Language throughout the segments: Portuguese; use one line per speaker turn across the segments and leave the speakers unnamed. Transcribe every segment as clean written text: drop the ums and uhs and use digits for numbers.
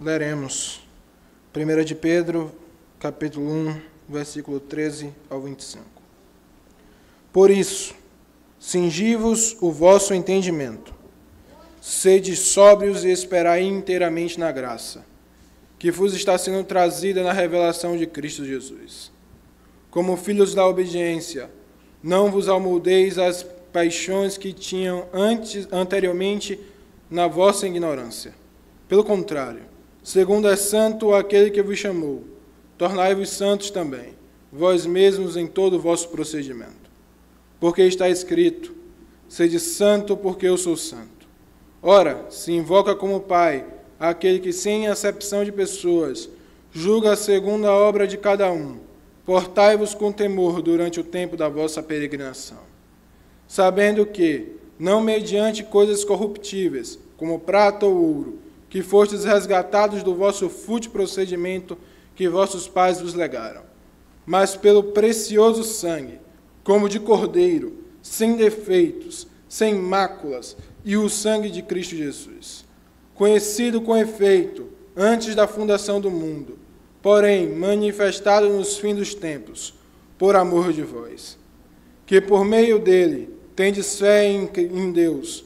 Leremos 1 de Pedro, capítulo 1, versículo 13 ao 25. Por isso, cingi-vos o vosso entendimento, sede sóbrios e esperai inteiramente na graça, que vos está sendo trazida na revelação de Cristo Jesus. Como filhos da obediência, não vos amoldeis às paixões que tinham anteriormente na vossa ignorância. Pelo contrário, segundo é santo aquele que vos chamou, tornai-vos santos também, vós mesmos em todo o vosso procedimento. Porque está escrito, sede santo porque eu sou santo. Ora, se invoca como Pai aquele que, sem acepção de pessoas, julga segundo a obra de cada um, portai-vos com temor durante o tempo da vossa peregrinação, sabendo que, não mediante coisas corruptíveis, como prata ou ouro, que fostes resgatados do vosso fútil procedimento que vossos pais vos legaram, mas pelo precioso sangue, como de cordeiro, sem defeitos, sem máculas, e o sangue de Cristo Jesus, conhecido com efeito antes da fundação do mundo, porém manifestado nos fins dos tempos, por amor de vós, que por meio dele tendes fé em Deus,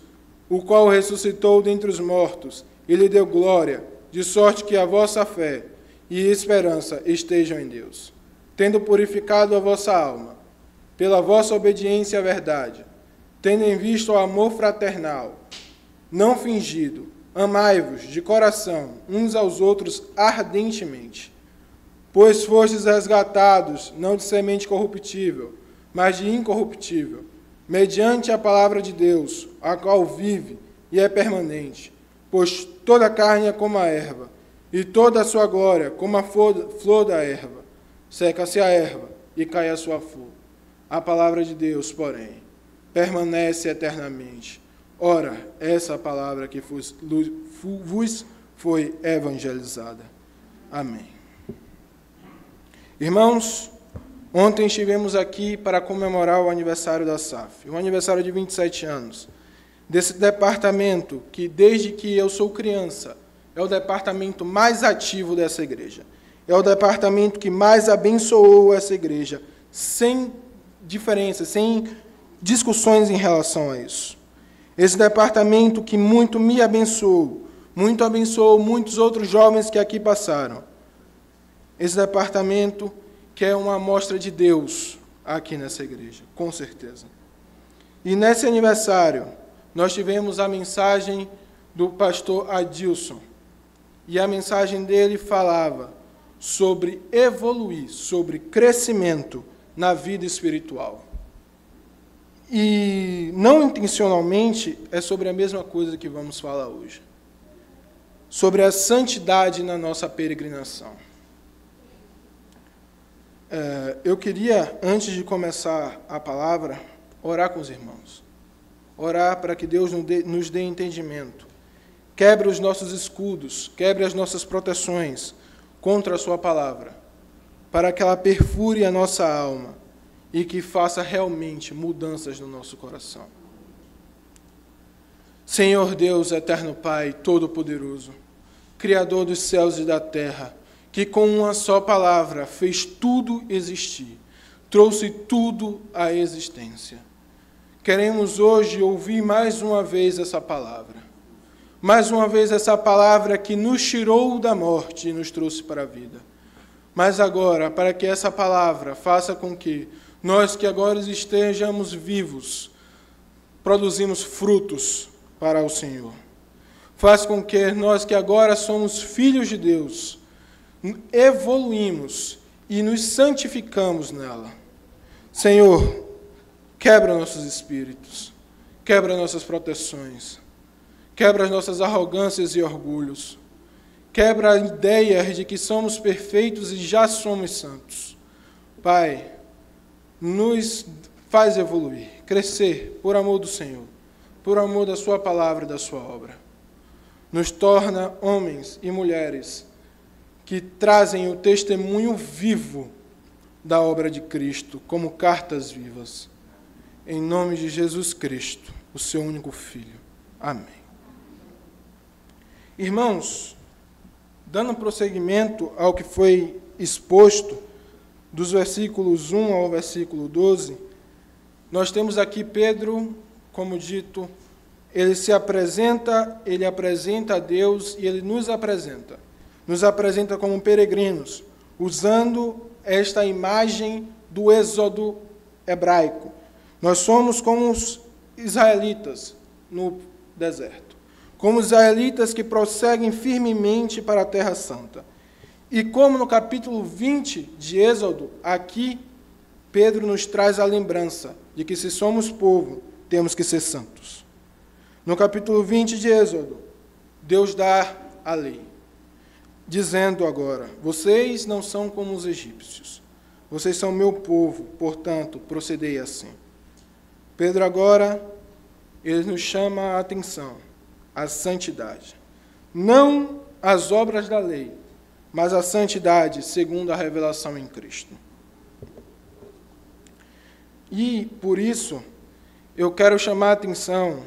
o qual ressuscitou dentre os mortos e lhe deu glória, de sorte que a vossa fé e esperança estejam em Deus, tendo purificado a vossa alma, pela vossa obediência à verdade, tendo em vista o amor fraternal, não fingido, amai-vos de coração uns aos outros ardentemente, pois fostes resgatados, não de semente corruptível, mas de incorruptível, mediante a palavra de Deus, a qual vive e é permanente, pois toda a carne é como a erva, e toda a sua glória como a flor da erva. Seca-se a erva e cai a sua flor. A palavra de Deus, porém, permanece eternamente. Ora, essa palavra que vos foi evangelizada. Amém. Irmãos, ontem estivemos aqui para comemorar o aniversário da SAF, o aniversário de 27 anos, desse departamento que, desde que eu sou criança, é o departamento mais ativo dessa igreja. É o departamento que mais abençoou essa igreja, sem diferença, sem discussões em relação a isso. Esse departamento que muito me abençoou, muito abençoou muitos outros jovens que aqui passaram. Esse departamento que é uma amostra de Deus aqui nessa igreja, com certeza. E nesse aniversário, nós tivemos a mensagem do pastor Adilson. E a mensagem dele falava sobre evoluir, sobre crescimento na vida espiritual. E, não intencionalmente, é sobre a mesma coisa que vamos falar hoje. Sobre a santidade na nossa peregrinação. Eu queria, antes de começar a palavra, orar com os irmãos. Orar para que Deus nos dê entendimento. Quebre os nossos escudos, quebre as nossas proteções contra a sua palavra, para que ela perfure a nossa alma e que faça realmente mudanças no nosso coração. Senhor Deus, eterno Pai, todo-poderoso, Criador dos céus e da terra, que com uma só palavra fez tudo existir, trouxe tudo à existência. Queremos hoje ouvir mais uma vez essa palavra. Mais uma vez essa palavra que nos tirou da morte e nos trouxe para a vida. Mas agora, para que essa palavra faça com que nós que agora estejamos vivos, produzimos frutos para o Senhor. Faz com que nós que agora somos filhos de Deus, evoluímos e nos santificamos nela. Senhor, quebra nossos espíritos, quebra nossas proteções, quebra as nossas arrogâncias e orgulhos, quebra a ideia de que somos perfeitos e já somos santos. Pai, nos faz evoluir, crescer por amor do Senhor, por amor da sua palavra e da sua obra. Nos torna homens e mulheres que trazem o testemunho vivo da obra de Cristo, como cartas vivas. Em nome de Jesus Cristo, o seu único Filho. Amém. Irmãos, Dando prosseguimento ao que foi exposto, dos versículos 1 ao versículo 12, nós temos aqui Pedro, como dito, ele apresenta a Deus e ele nos apresenta como peregrinos, usando esta imagem do êxodo hebraico. Nós somos como os israelitas no deserto, como os israelitas que prosseguem firmemente para a Terra Santa. E como no capítulo 20 de Êxodo, aqui Pedro nos traz a lembrança de que se somos povo, temos que ser santos. No capítulo 20 de Êxodo, Deus dá a lei, dizendo agora: vocês não são como os egípcios, vocês são meu povo, portanto, procedei assim. Pedro agora, ele nos chama a atenção, a santidade. Não as obras da lei, mas a santidade segundo a revelação em Cristo. E, por isso, eu quero chamar a atenção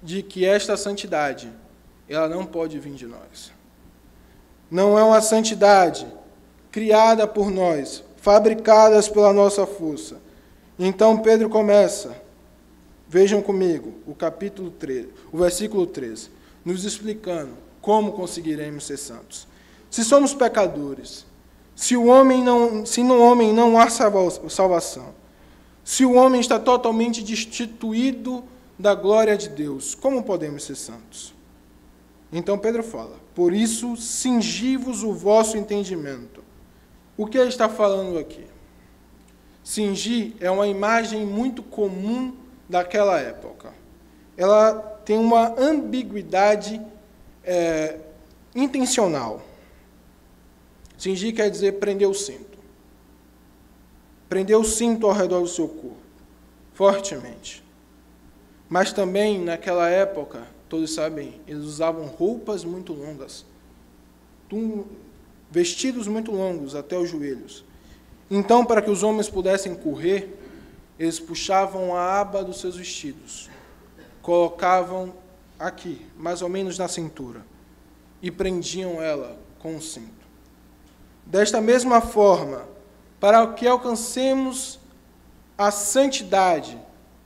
de que esta santidade, ela não pode vir de nós. Não é uma santidade criada por nós, fabricadas pela nossa força. Então Pedro começa, vejam comigo, o capítulo 13, o versículo 13, nos explicando como conseguiremos ser santos. Se somos pecadores, se no homem não há salvação, se o homem está totalmente destituído da glória de Deus, como podemos ser santos? Então Pedro fala: por isso, cingi-vos o vosso entendimento. O que ele está falando aqui? Cingir é uma imagem muito comum daquela época. Ela tem uma ambiguidade intencional. Cingir quer dizer prender o cinto. Prender o cinto ao redor do seu corpo, fortemente. Mas também, naquela época, todos sabem, eles usavam roupas muito longas, vestidos muito longos até os joelhos. Então, para que os homens pudessem correr, eles puxavam a aba dos seus vestidos, colocavam aqui, mais ou menos na cintura, e prendiam ela com um cinto. Desta mesma forma, para que alcancemos a santidade,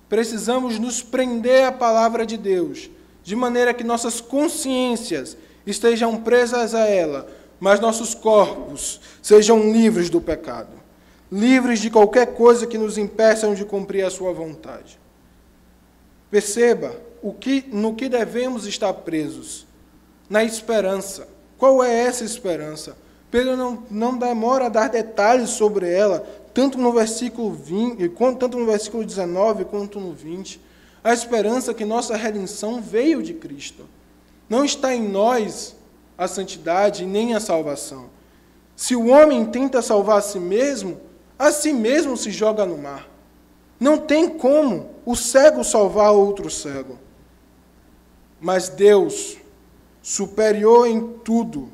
precisamos nos prender à palavra de Deus, de maneira que nossas consciências estejam presas a ela, mas nossos corpos sejam livres do pecado, livres de qualquer coisa que nos impeçam de cumprir a sua vontade. Perceba no que devemos estar presos, na esperança. Qual é essa esperança? Pedro não demora a dar detalhes sobre ela, tanto no versículo 19 quanto no 20. A esperança que nossa redenção veio de Cristo. Não está em nós a santidade nem a salvação. Se o homem tenta salvar a si mesmo se joga no mar. Não tem como o cego salvar outro cego. Mas Deus, superior em tudo,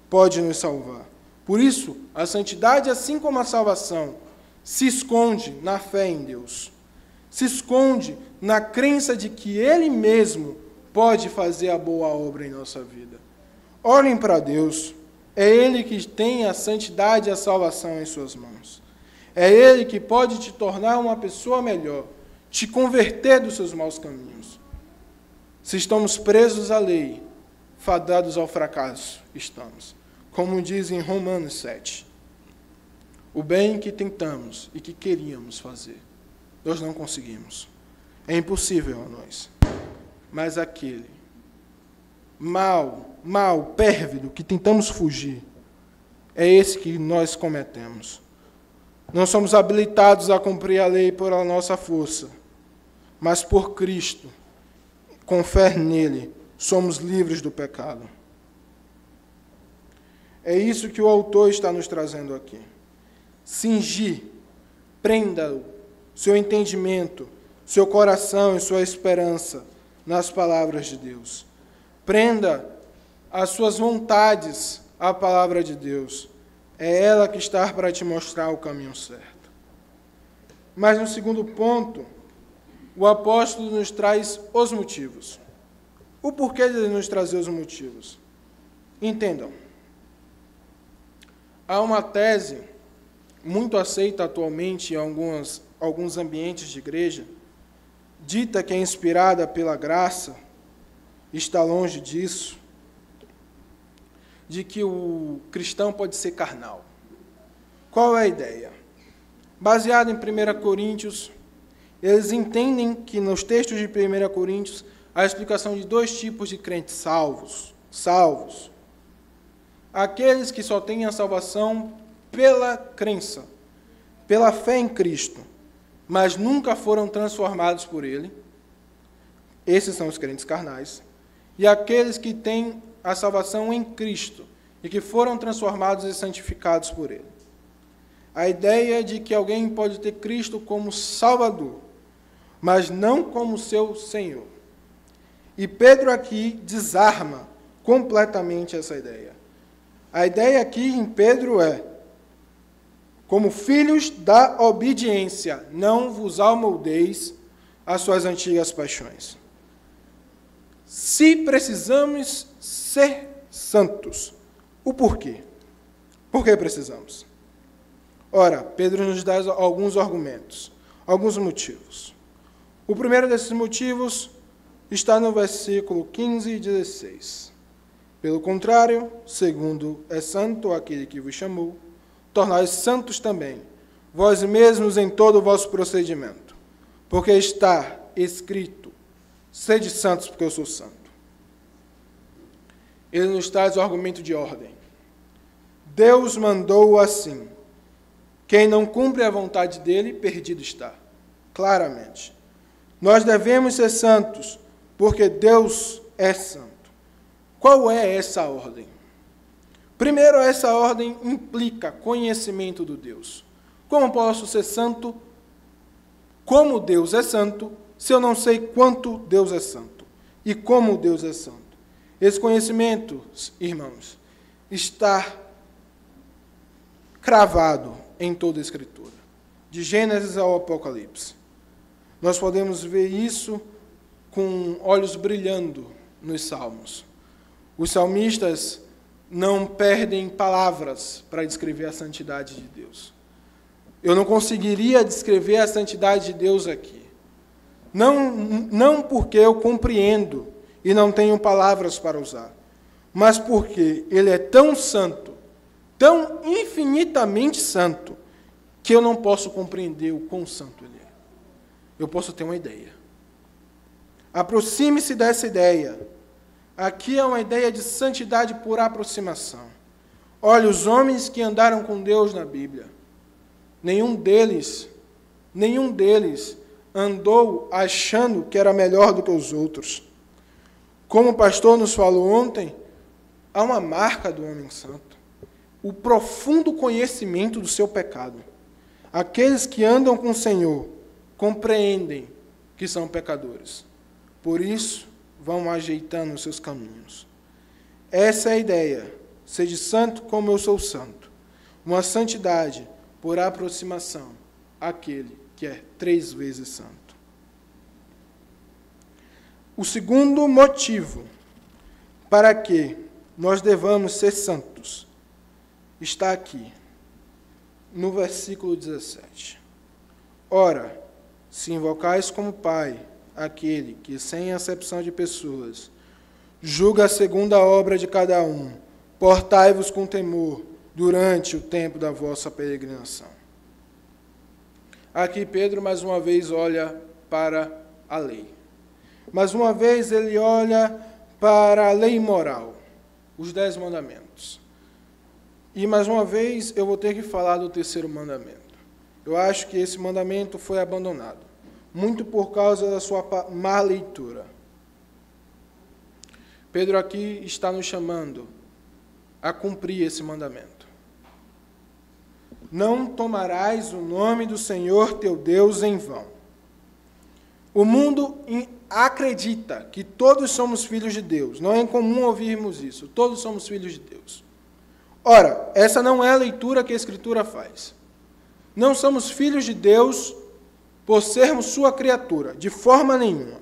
pode nos salvar. Por isso, a santidade, assim como a salvação, se esconde na fé em Deus. Se esconde na crença de que Ele mesmo pode fazer a boa obra em nossa vida. Olhem para Deus. É Ele que tem a santidade e a salvação em suas mãos. É Ele que pode te tornar uma pessoa melhor, te converter dos seus maus caminhos. Se estamos presos à lei, fadados ao fracasso, estamos. Como diz em Romanos 7. O bem que tentamos e que queríamos fazer, nós não conseguimos. É impossível a nós. Mas aquele mal, pérfido, que tentamos fugir, é esse que nós cometemos. Não somos habilitados a cumprir a lei por a nossa força, mas por Cristo, com fé nele, somos livres do pecado. É isso que o autor está nos trazendo aqui. Cingir, prenda-o, seu entendimento, seu coração e sua esperança nas palavras de Deus. Prenda as suas vontades à palavra de Deus. É ela que está para te mostrar o caminho certo. Mas no segundo ponto, o apóstolo nos traz os motivos. O porquê de ele nos trazer os motivos? Entendam. Há uma tese muito aceita atualmente em alguns ambientes de igreja, dita que é inspirada pela graça, está longe disso, de que o cristão pode ser carnal. Qual é a ideia? Baseado em 1 Coríntios, eles entendem que nos textos de 1 Coríntios há a explicação de dois tipos de crentes salvos. Aqueles que só têm a salvação pela crença, pela fé em Cristo, mas nunca foram transformados por Ele. Esses são os crentes carnais. E aqueles que têm a salvação em Cristo e que foram transformados e santificados por Ele. A ideia de que alguém pode ter Cristo como Salvador, mas não como seu Senhor. E Pedro aqui desarma completamente essa ideia. A ideia aqui em Pedro é: como filhos da obediência, não vos amoldeis às suas antigas paixões. Se precisamos ser santos, o porquê? Por que precisamos? Ora, Pedro nos dá alguns argumentos, alguns motivos. O primeiro desses motivos está no versículo 15 e 16. Pelo contrário, segundo é santo aquele que vos chamou, tornai santos também, vós mesmos em todo o vosso procedimento, porque está escrito: sede santos, porque eu sou santo. Ele nos traz o argumento de ordem. Deus mandou assim: quem não cumpre a vontade dele, perdido está. Claramente. Nós devemos ser santos, porque Deus é santo. Qual é essa ordem? Primeiro, essa ordem implica conhecimento do Deus. Como posso ser santo como Deus é santo, se eu não sei quanto Deus é santo e como Deus é santo? Esse conhecimento, irmãos, está cravado em toda a Escritura, de Gênesis ao Apocalipse. Nós podemos ver isso com olhos brilhando nos Salmos. Os salmistas não perdem palavras para descrever a santidade de Deus. Eu não conseguiria descrever a santidade de Deus aqui. Não porque eu compreendo e não tenho palavras para usar, mas porque Ele é tão santo, tão infinitamente santo, que eu não posso compreender o quão santo Ele é. Eu posso ter uma ideia. Aproxime-se dessa ideia. Aqui é uma ideia de santidade por aproximação. Olha, os homens que andaram com Deus na Bíblia, nenhum deles andou achando que era melhor do que os outros. Como o pastor nos falou ontem, há uma marca do homem santo: o profundo conhecimento do seu pecado. Aqueles que andam com o Senhor compreendem que são pecadores. Por isso, vão ajeitando os seus caminhos. Essa é a ideia. Sede santo como eu sou santo. Uma santidade por aproximação àquele que é 3 vezes santo. O segundo motivo para que nós devamos ser santos está aqui, no versículo 17. Ora, se invocais como Pai aquele que, sem acepção de pessoas, julga segundo a obra de cada um, portai-vos com temor durante o tempo da vossa peregrinação. Aqui Pedro, mais uma vez, olha para a lei. Mais uma vez, ele olha para a lei moral, os 10 mandamentos. E, mais uma vez, eu vou ter que falar do terceiro mandamento. Eu acho que esse mandamento foi abandonado, muito por causa da sua má leitura. Pedro aqui está nos chamando a cumprir esse mandamento. Não tomarás o nome do Senhor teu Deus em vão. O mundo acredita que todos somos filhos de Deus. Não é incomum ouvirmos isso. Todos somos filhos de Deus. Ora, essa não é a leitura que a Escritura faz. Não somos filhos de Deus por sermos sua criatura, de forma nenhuma.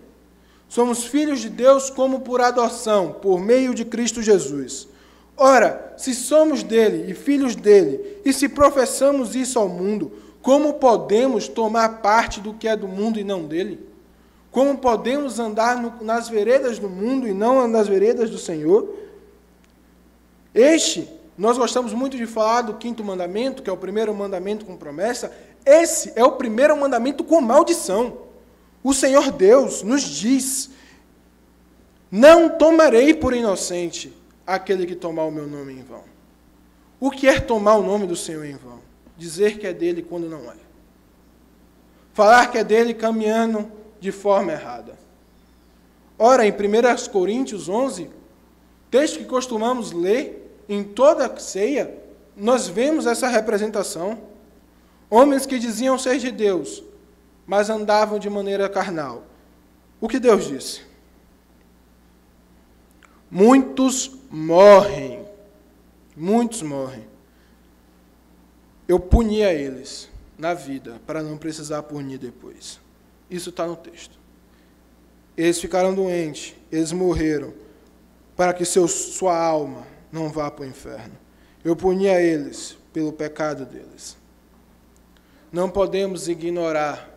Somos filhos de Deus como por adoção, por meio de Cristo Jesus. Ora, se somos dele e filhos dele, e se professamos isso ao mundo, como podemos tomar parte do que é do mundo e não dele? Como podemos andar nas veredas do mundo e não nas veredas do Senhor? Nós gostamos muito de falar do 5º mandamento, que é o primeiro mandamento com promessa. Esse é o primeiro mandamento com maldição. O Senhor Deus nos diz: não tomarei por inocente aquele que tomar o meu nome em vão. O que é tomar o nome do Senhor em vão? Dizer que é dele quando não é. Falar que é dele caminhando de forma errada. Ora, em 1 Coríntios 11, texto que costumamos ler em toda a ceia, nós vemos essa representação. Homens que diziam ser de Deus, mas andavam de maneira carnal. O que Deus disse? Muitos morrem. Muitos morrem. Eu punia eles na vida, para não precisar punir depois. Isso está no texto. Eles ficaram doentes, eles morreram, para que sua alma não vá para o inferno. Eu punia eles pelo pecado deles. Não podemos ignorar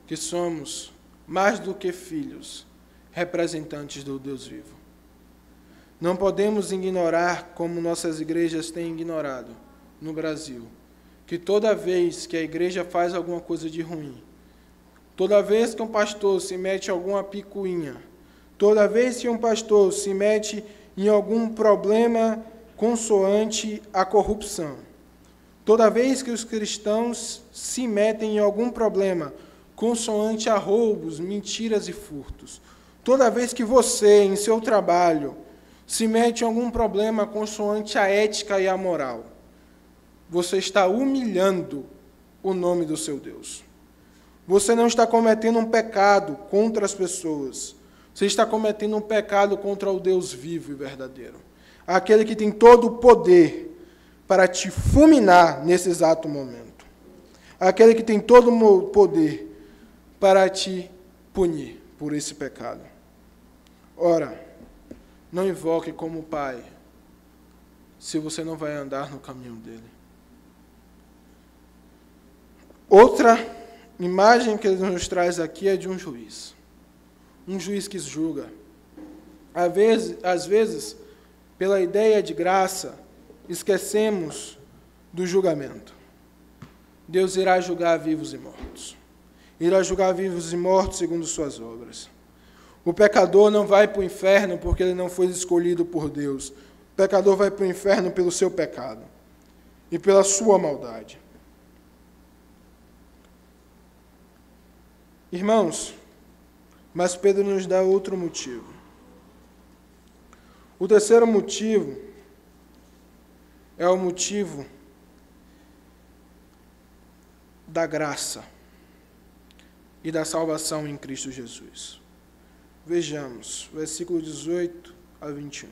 que somos, mais do que filhos, representantes do Deus vivo. Não podemos ignorar, como nossas igrejas têm ignorado no Brasil, que toda vez que a igreja faz alguma coisa de ruim, toda vez que um pastor se mete em alguma picuinha, toda vez que um pastor se mete em algum problema consoante à corrupção, toda vez que os cristãos se metem em algum problema consoante a roubos, mentiras e furtos, toda vez que você, em seu trabalho, se mete em algum problema consoante a ética e a moral, você está humilhando o nome do seu Deus. Você não está cometendo um pecado contra as pessoas. Você está cometendo um pecado contra o Deus vivo e verdadeiro. Aquele que tem todo o poder para te fulminar nesse exato momento. Aquele que tem todo o poder para te punir por esse pecado. Ora, não invoque como pai, se você não vai andar no caminho dele. Outra imagem que ele nos traz aqui é de um juiz. Um juiz que julga. Às vezes, pela ideia de graça, esquecemos do julgamento. Deus irá julgar vivos e mortos. Irá julgar vivos e mortos segundo suas obras. O pecador não vai para o inferno porque ele não foi escolhido por Deus. O pecador vai para o inferno pelo seu pecado e pela sua maldade. Irmãos, mas Pedro nos dá outro motivo. O terceiro motivo é o motivo da graça e da salvação em Cristo Jesus. Vejamos, versículo 18 a 21.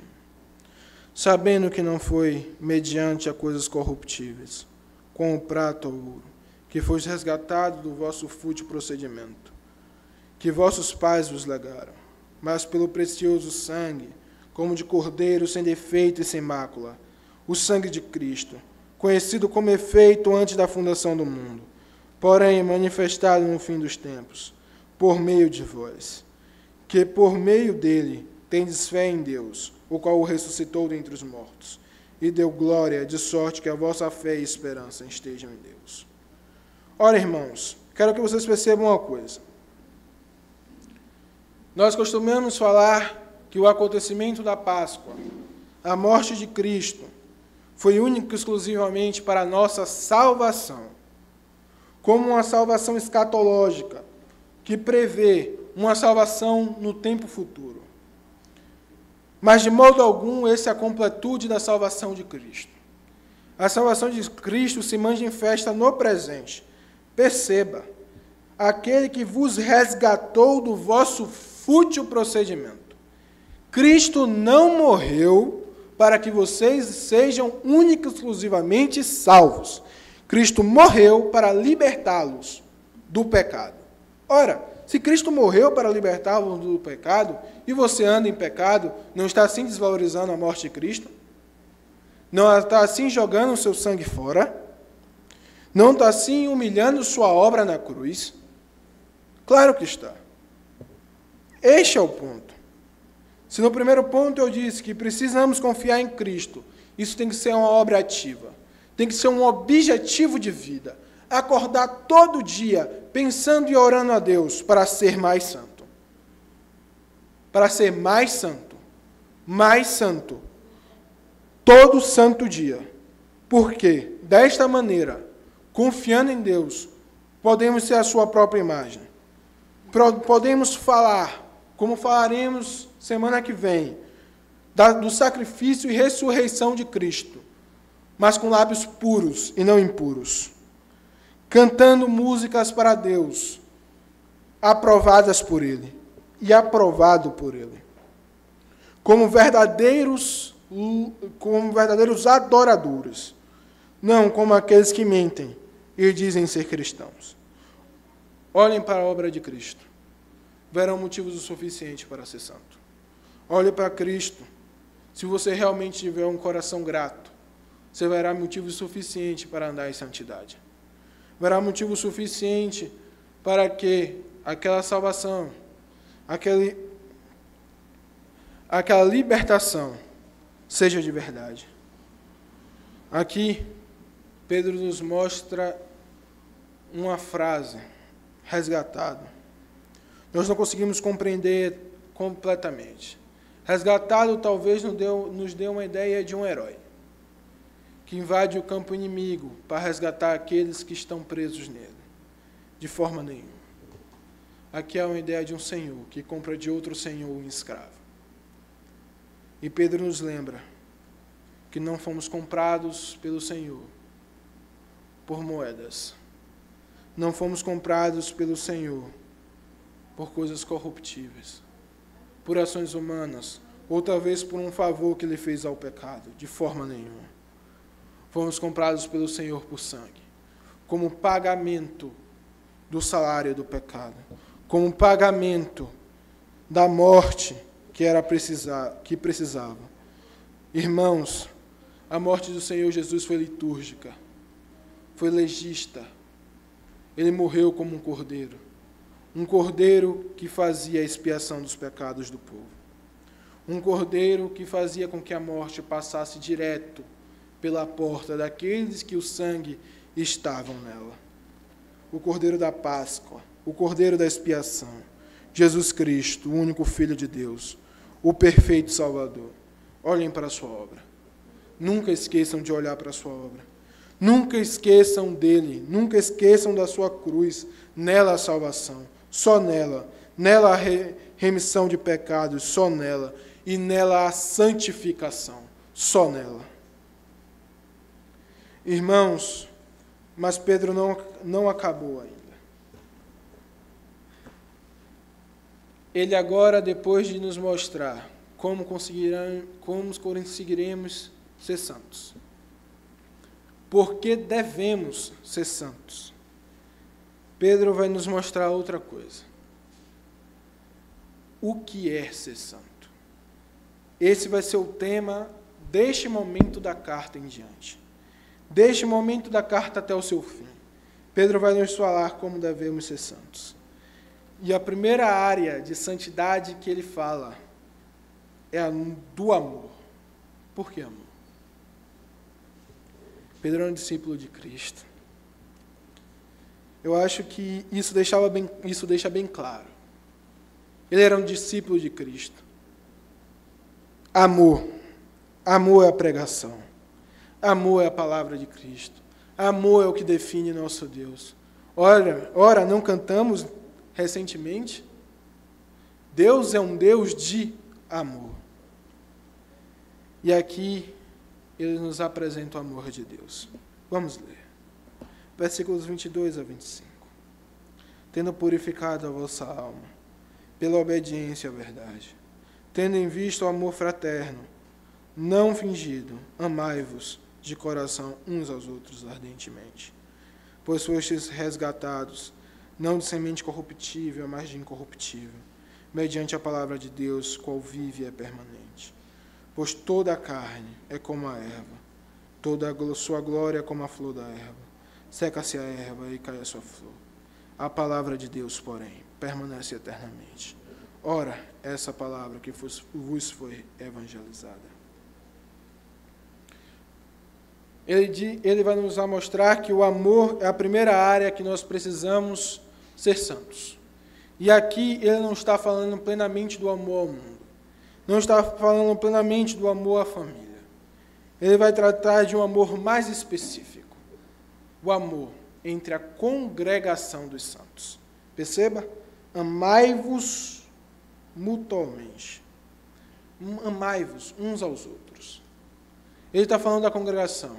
Sabendo que não foi mediante a coisas corruptíveis, com o prata ou ouro, que foste resgatado do vosso fútil procedimento, que vossos pais vos legaram, mas pelo precioso sangue, como de cordeiro sem defeito e sem mácula, o sangue de Cristo, conhecido como efeito antes da fundação do mundo, porém manifestado no fim dos tempos, por meio de vós, que por meio dele tendes fé em Deus, o qual o ressuscitou dentre os mortos, e deu glória, de sorte que a vossa fé e esperança estejam em Deus. Ora, irmãos, quero que vocês percebam uma coisa. Nós costumamos falar que o acontecimento da Páscoa, a morte de Cristo, foi único e exclusivamente para a nossa salvação, como uma salvação escatológica, que prevê uma salvação no tempo futuro. Mas, de modo algum, essa é a completude da salvação de Cristo. A salvação de Cristo se manifesta no presente. Perceba, aquele que vos resgatou do vosso fútil procedimento. Cristo não morreu para que vocês sejam única e exclusivamente salvos. Cristo morreu para libertá-los do pecado. Ora, se Cristo morreu para libertá-los do pecado, e você anda em pecado, não está assim desvalorizando a morte de Cristo? Não está assim jogando o seu sangue fora? Não está assim humilhando sua obra na cruz? Claro que está. Este é o ponto. Se no primeiro ponto eu disse que precisamos confiar em Cristo, isso tem que ser uma obra ativa. Tem que ser um objetivo de vida. Acordar todo dia pensando e orando a Deus para ser mais santo. Para ser mais santo. Mais santo. Todo santo dia. Porque, desta maneira, confiando em Deus, podemos ser a sua própria imagem. Podemos falar, como falaremos semana que vem, do sacrifício e ressurreição de Cristo, mas com lábios puros e não impuros, cantando músicas para Deus, aprovadas por Ele e aprovado por Ele, como verdadeiros adoradores, não como aqueles que mentem e dizem ser cristãos. Olhem para a obra de Cristo, verão motivos o suficiente para ser santo. Olhe para Cristo. Se você realmente tiver um coração grato, você verá motivo suficiente para andar em santidade. Verá motivo suficiente para que aquela salvação, aquela libertação seja de verdade. Aqui, Pedro nos mostra uma frase resgatada. Nós não conseguimos compreender completamente. Resgatado talvez nos dê uma ideia de um herói que invade o campo inimigo para resgatar aqueles que estão presos nele. De forma nenhuma. Aqui há uma ideia de um senhor que compra de outro senhor um escravo. E Pedro nos lembra que não fomos comprados pelo Senhor por moedas. Não fomos comprados pelo Senhor por coisas corruptíveis, por ações humanas, ou talvez por um favor que ele fez ao pecado, de forma nenhuma. Fomos comprados pelo Senhor por sangue, como pagamento do salário do pecado, como pagamento da morte que precisava. Irmãos, a morte do Senhor Jesus foi litúrgica, foi legista. Ele morreu como um cordeiro que fazia a expiação dos pecados do povo. Um cordeiro que fazia com que a morte passasse direto pela porta daqueles que o sangue estavam nela. O cordeiro da Páscoa, o cordeiro da expiação, Jesus Cristo, o único Filho de Deus, o perfeito Salvador. Olhem para a sua obra. Nunca esqueçam de olhar para a sua obra. Nunca esqueçam dele, nunca esqueçam da sua cruz, nela a salvação, só nela, nela a remissão de pecados, só nela, e nela a santificação, só nela. Irmãos, mas Pedro não acabou ainda. Ele agora, depois de nos mostrar como conseguiremos ser santos, porque devemos ser santos, Pedro vai nos mostrar outra coisa. O que é ser santo? Esse vai ser o tema deste momento da carta em diante. Deste momento da carta até o seu fim. Pedro vai nos falar como devemos ser santos. E a primeira área de santidade que ele fala é a do amor. Por que amor? Pedro é um discípulo de Cristo. Eu acho que isso deixa bem claro. Ele era um discípulo de Cristo. Amor. Amor é a pregação. Amor é a palavra de Cristo. Amor é o que define nosso Deus. Ora, não cantamos recentemente? Deus é um Deus de amor. E aqui ele nos apresenta o amor de Deus. Vamos ler. Versículos 22 a 25. Tendo purificado a vossa alma, pela obediência à verdade, tendo em vista o amor fraterno, não fingido, amai-vos de coração uns aos outros ardentemente, pois fostes resgatados, não de semente corruptível, mas de incorruptível, mediante a palavra de Deus, qual vive e é permanente. Pois toda a carne é como a erva, Toda a sua glória é como a flor da erva. Seca-se a erva e cai a sua flor. A palavra de Deus, porém, permanece eternamente. Ora, essa palavra que vos foi evangelizada. Ele vai nos mostrar que o amor é a primeira área que nós precisamos ser santos. E aqui ele não está falando plenamente do amor ao mundo. Não está falando plenamente do amor à família. Ele vai tratar de um amor mais específico. O amor entre a congregação dos santos. Perceba? Amai-vos mutuamente. Amai-vos uns aos outros. Ele está falando da congregação,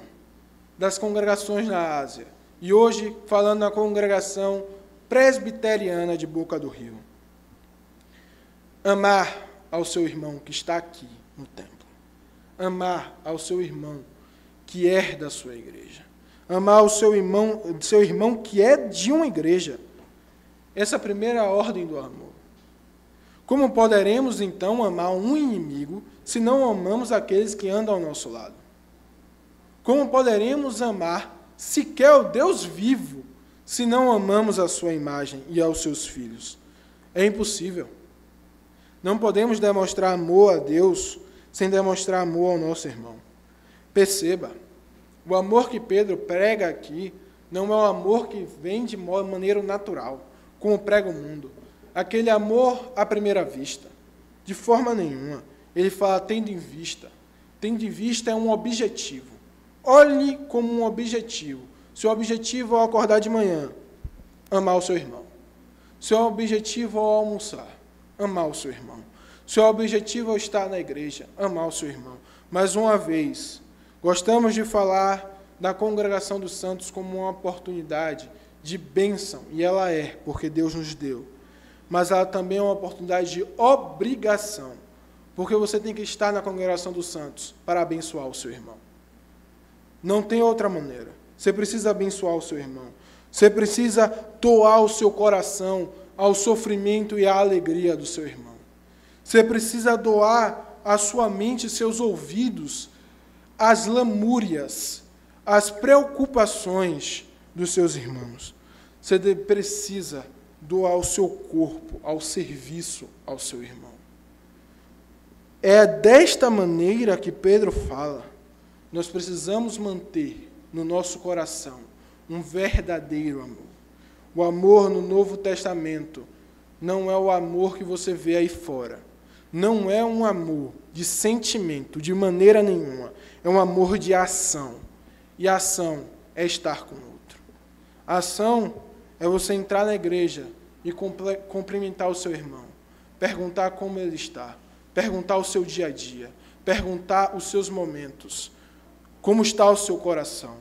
das congregações na Ásia. E hoje, falando da congregação presbiteriana de Boca do Rio. Amar ao seu irmão que está aqui no templo. Amar ao seu irmão que é da sua igreja. Amar ao seu irmão que é de uma igreja. Essa é a primeira ordem do amor. Como poderemos, então, amar um inimigo se não amamos aqueles que andam ao nosso lado? Como poderemos amar sequer o Deus vivo se não amamos a sua imagem e aos seus filhos? É impossível. Não podemos demonstrar amor a Deus sem demonstrar amor ao nosso irmão. Perceba, o amor que Pedro prega aqui não é um amor que vem de maneira natural, como prega o mundo. Aquele amor à primeira vista. De forma nenhuma. Ele fala tendo em vista. Tendo em vista é um objetivo. Olhe como um objetivo. Seu objetivo ao acordar de manhã, amar o seu irmão. Seu objetivo ao almoçar, amar o seu irmão. Seu objetivo ao estar na igreja, amar o seu irmão. Mais uma vez, gostamos de falar da congregação dos santos como uma oportunidade de bênção, e ela é, porque Deus nos deu. Mas ela também é uma oportunidade de obrigação, porque você tem que estar na congregação dos santos para abençoar o seu irmão. Não tem outra maneira. Você precisa abençoar o seu irmão. Você precisa doar o seu coração ao sofrimento e à alegria do seu irmão. Você precisa doar a sua mente e seus ouvidos às lamúrias, às preocupações dos seus irmãos. Você precisa doar o seu corpo ao serviço ao seu irmão. É desta maneira que Pedro fala. Nós precisamos manter no nosso coração um verdadeiro amor. O amor no Novo Testamento não é o amor que você vê aí fora. Não é um amor de sentimento, de maneira nenhuma. É um amor de ação. E a ação é estar com o outro. A ação é você entrar na igreja e cumprimentar o seu irmão. Perguntar como ele está. Perguntar o seu dia a dia. Perguntar os seus momentos. Como está o seu coração?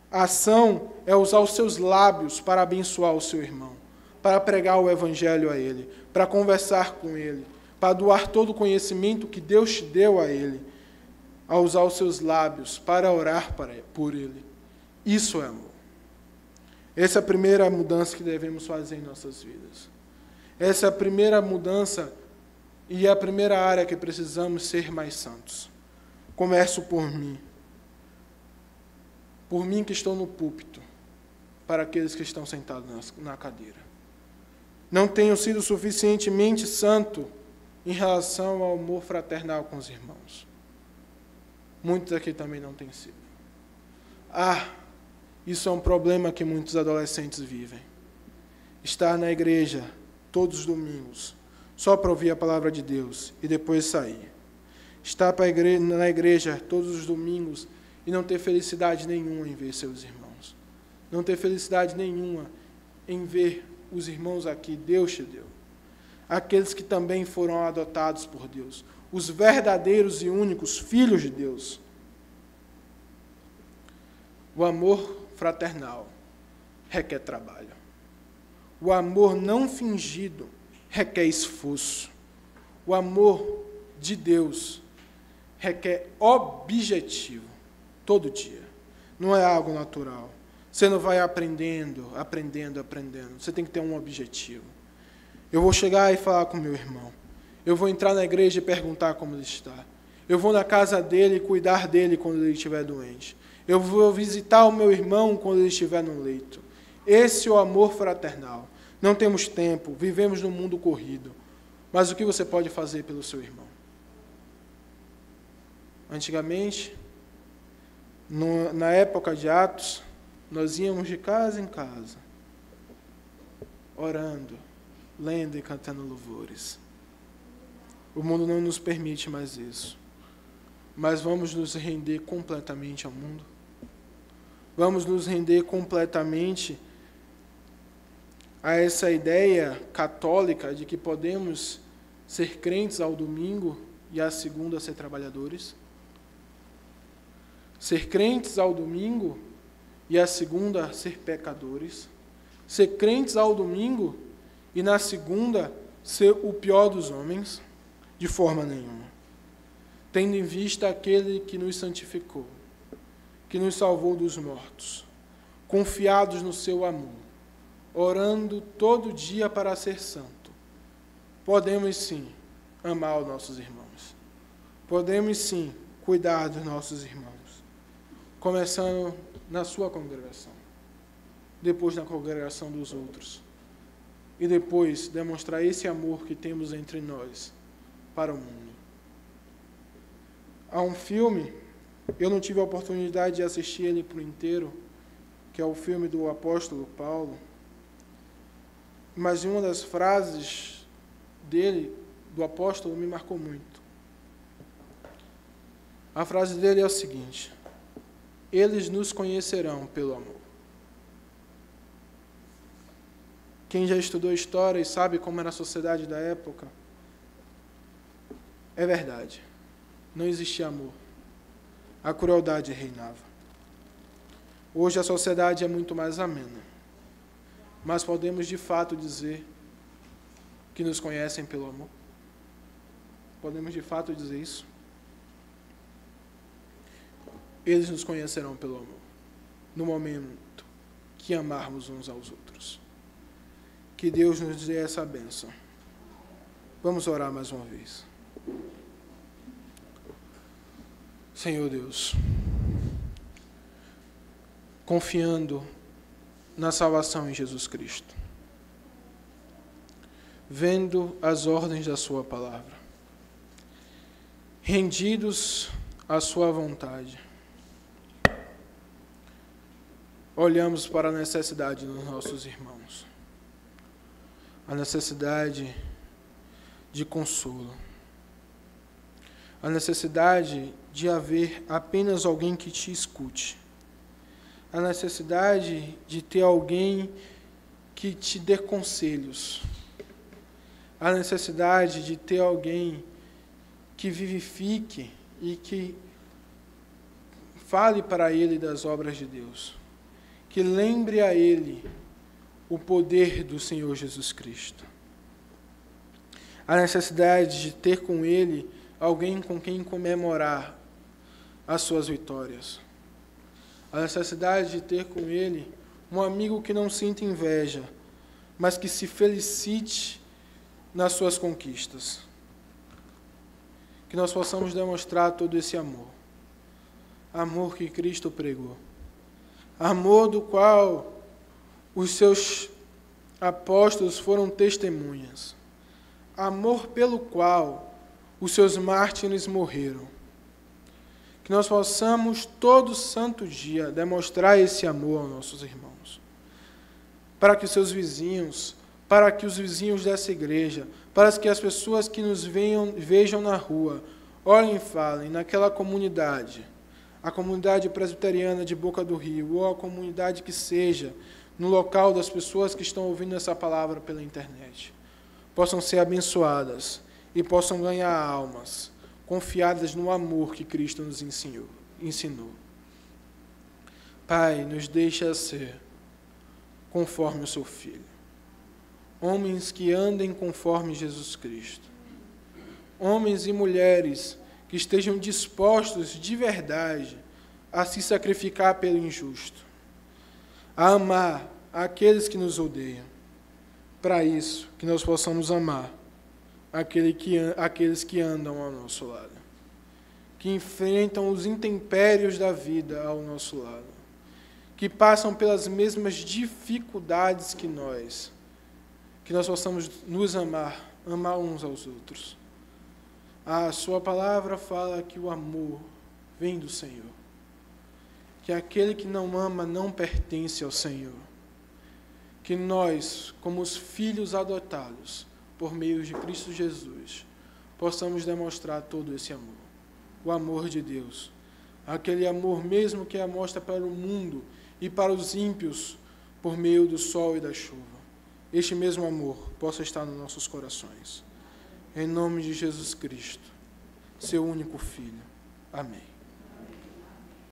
A ação é usar os seus lábios para abençoar o seu irmão, para pregar o evangelho a ele, para conversar com ele, para doar todo o conhecimento que Deus te deu a ele, a usar os seus lábios para orar por ele. Isso é amor. Essa é a primeira mudança que devemos fazer em nossas vidas. Essa é a primeira mudança e é a primeira área que precisamos ser mais santos. Começo por mim. Por mim que estou no púlpito, para aqueles que estão sentados na cadeira. Não tenho sido suficientemente santo em relação ao amor fraternal com os irmãos. Muitos aqui também não têm sido. Isso é um problema que muitos adolescentes vivem. Estar na igreja todos os domingos, só para ouvir a palavra de Deus e depois sair. Estar na igreja todos os domingos e não ter felicidade nenhuma em ver seus irmãos. Não ter felicidade nenhuma em ver os irmãos aqui, Deus te deu. Aqueles que também foram adotados por Deus. Os verdadeiros e únicos filhos de Deus. O amor fraternal requer trabalho. O amor não fingido requer esforço. O amor de Deus requer objetivo. Todo dia. Não é algo natural. Você não vai aprendendo. Você tem que ter um objetivo. Eu vou chegar e falar com meu irmão. Eu vou entrar na igreja e perguntar como ele está. Eu vou na casa dele e cuidar dele quando ele estiver doente. Eu vou visitar o meu irmão quando ele estiver no leito. Esse é o amor fraternal. Não temos tempo, vivemos num mundo corrido. Mas o que você pode fazer pelo seu irmão? Antigamente, na época de Atos, nós íamos de casa em casa, orando, lendo e cantando louvores. O mundo não nos permite mais isso. Mas vamos nos render completamente ao mundo? Vamos nos render completamente a essa ideia católica de que podemos ser crentes ao domingo e à segunda ser trabalhadores? Ser crentes ao domingo e à segunda ser pecadores? Ser crentes ao domingo e na segunda ser o pior dos homens? De forma nenhuma. Tendo em vista aquele que nos santificou, que nos salvou dos mortos, confiados no seu amor, orando todo dia para ser santo, podemos sim amar os nossos irmãos. Podemos sim cuidar dos nossos irmãos. Começando na sua congregação, depois na congregação dos outros, e depois demonstrar esse amor que temos entre nós para o mundo. Há um filme, eu não tive a oportunidade de assistir ele por inteiro, que é o filme do apóstolo Paulo, mas uma das frases dele, do apóstolo, me marcou muito. A frase dele é a seguinte: eles nos conhecerão pelo amor. Quem já estudou história e sabe como era a sociedade da época, é verdade. Não existia amor. A crueldade reinava. Hoje a sociedade é muito mais amena. Mas podemos de fato dizer que nos conhecem pelo amor? Podemos de fato dizer isso? Eles nos conhecerão pelo amor, no momento que amarmos uns aos outros. Que Deus nos dê essa bênção. Vamos orar mais uma vez. Senhor Deus, confiando na salvação em Jesus Cristo, vendo as ordens da sua palavra, rendidos à sua vontade, olhamos para a necessidade dos nossos irmãos, a necessidade de consolo, a necessidade de haver apenas alguém que te escute, a necessidade de ter alguém que te dê conselhos, a necessidade de ter alguém que vivifique e que fale para ele das obras de Deus, que lembre a ele o poder do Senhor Jesus Cristo, a necessidade de ter com ele alguém com quem comemorar as suas vitórias, a necessidade de ter com ele um amigo que não sinta inveja, mas que se felicite nas suas conquistas. Que nós possamos demonstrar todo esse amor, amor que Cristo pregou, amor do qual os seus apóstolos foram testemunhas, amor pelo qual os seus mártires morreram. Que nós possamos, todo santo dia, demonstrar esse amor aos nossos irmãos. Para que os seus vizinhos, para que os vizinhos dessa igreja, para que as pessoas que nos vejam na rua, olhem e falem naquela comunidade, a comunidade presbiteriana de Boca do Rio, ou a comunidade que seja, no local das pessoas que estão ouvindo essa palavra pela internet, possam ser abençoadas e possam ganhar almas, confiadas no amor que Cristo nos ensinou. Pai, nos deixa ser conforme o seu Filho. Homens que andem conforme Jesus Cristo. Homens e mulheres que estejam dispostos de verdade a se sacrificar pelo injusto, a amar aqueles que nos odeiam. Para isso, que nós possamos amar aqueles que andam ao nosso lado. que enfrentam os intempérios da vida ao nosso lado, que passam pelas mesmas dificuldades que nós possamos nos amar uns aos outros. A sua palavra fala que o amor vem do Senhor, que aquele que não ama não pertence ao Senhor, que nós, como os filhos adotados por meio de Cristo Jesus, possamos demonstrar todo esse amor, o amor de Deus, aquele amor mesmo que é mostra para o mundo e para os ímpios por meio do sol e da chuva. Este mesmo amor possa estar nos nossos corações. Em nome de Jesus Cristo, seu único Filho. Amém.